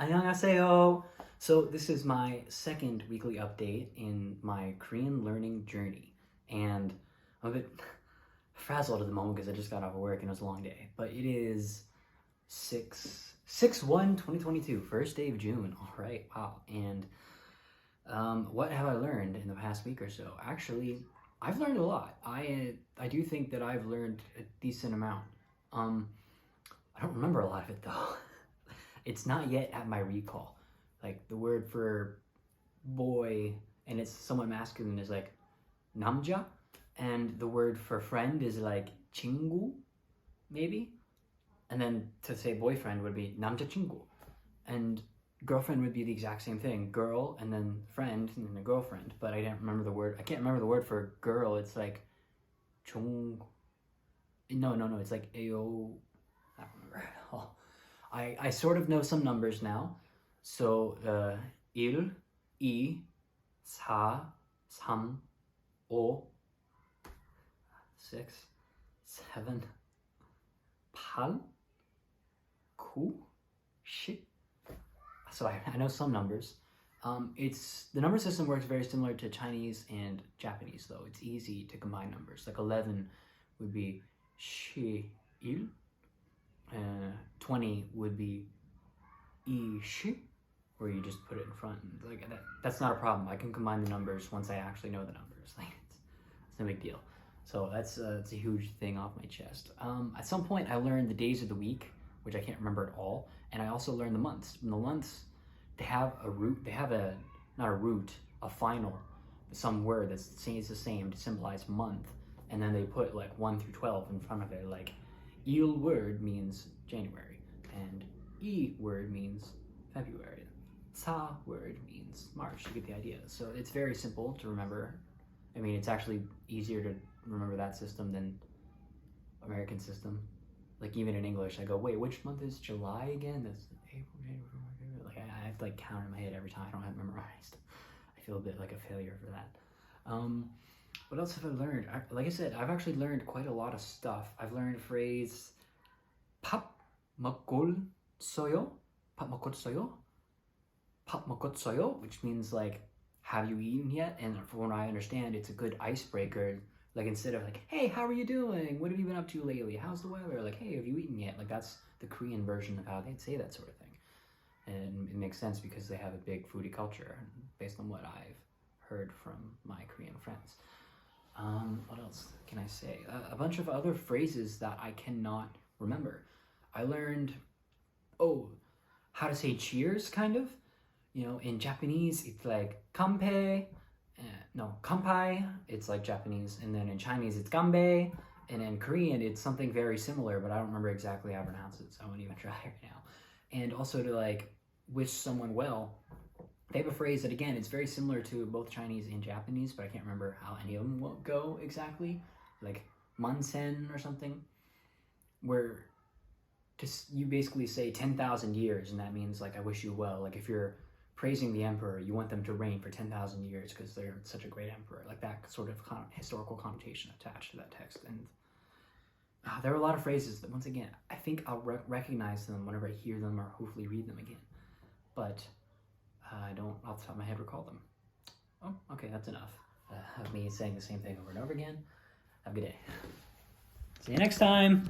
안녕하세요. So this is my second weekly update in my Korean learning journey. And I'm a bit frazzled at the moment because I just got off of work and it was a long day. But it is 6/1/2022, first day of June. All right, wow. And what have I learned in the past week or so? Actually, I've learned a lot. I do think that I've learned a decent amount. I don't remember a lot of it though. It's not yet at my recall. Like the word for boy, and it's somewhat masculine, is like namja, and the word for friend is like 친구, maybe. And then to say boyfriend would be 남자친구, and girlfriend would be the exact same thing, girl, and then friend, and then a girlfriend. But I didn't remember the word. I can't remember the word for girl. It's like 종. No. It's like ao. I don't remember at all. I sort of know some numbers now. So 1, 2, 4, 3, 5, 6, 7, 8, 9, 10. So I know some numbers. The number system works very similar to Chinese and Japanese though. It's easy to combine numbers. Like 11 would be 11. 20 would be ishi, where you just put it in front. And like that's not a problem. I can combine the numbers once I actually know the numbers. Like it's no big deal. So that's a huge thing off my chest. At some point, I learned the days of the week, which I can't remember at all, and I also learned the months. And the months, they have a root. They have a final, some word that stays the same to symbolize month, and then they put like 1 through 12 in front of it, like. Il word means January, and E word means February. Sa word means March. You get the idea. So it's very simple to remember. I mean, it's actually easier to remember that system than American system. Like even in English, I go, wait, which month is July again? That's April, January, February. Like I have to like count in my head every time. I don't have it memorized. I feel a bit like a failure for that. What else have I learned? Like I said, I've actually learned quite a lot of stuff. I've learned the phrase 밥 먹었어요? 밥 먹었어요? 밥 먹었어요? Which means like, have you eaten yet? And from what I understand, it's a good icebreaker. Like instead of like, hey, how are you doing? What have you been up to lately? How's the weather? Like, hey, have you eaten yet? Like that's the Korean version of how they'd say that sort of thing. And it makes sense because they have a big foodie culture based on what I've heard from my Korean friends. What else can I say? A bunch of other phrases that I cannot remember. I learned, how to say cheers, kind of. You know, in Japanese, it's like kanpai. Kanpai, it's like Japanese. And then in Chinese, it's ganbei. And in Korean, it's something very similar, but I don't remember exactly how to pronounce it, so I won't even try right now. And also to like wish someone well, they have a phrase that, again, it's very similar to both Chinese and Japanese, but I can't remember how any of them will go exactly. Like mansen or something, where you basically say 10,000 years, and that means like I wish you well. Like if you're praising the emperor, you want them to reign for 10,000 years because they're such a great emperor. Like that sort of historical connotation attached to that text. And there are a lot of phrases that, once again, I think I'll recognize them whenever I hear them or hopefully read them again. But I don't, off the top of my head, recall them. Oh, okay, that's enough of me saying the same thing over and over again. Have a good day. See you next time.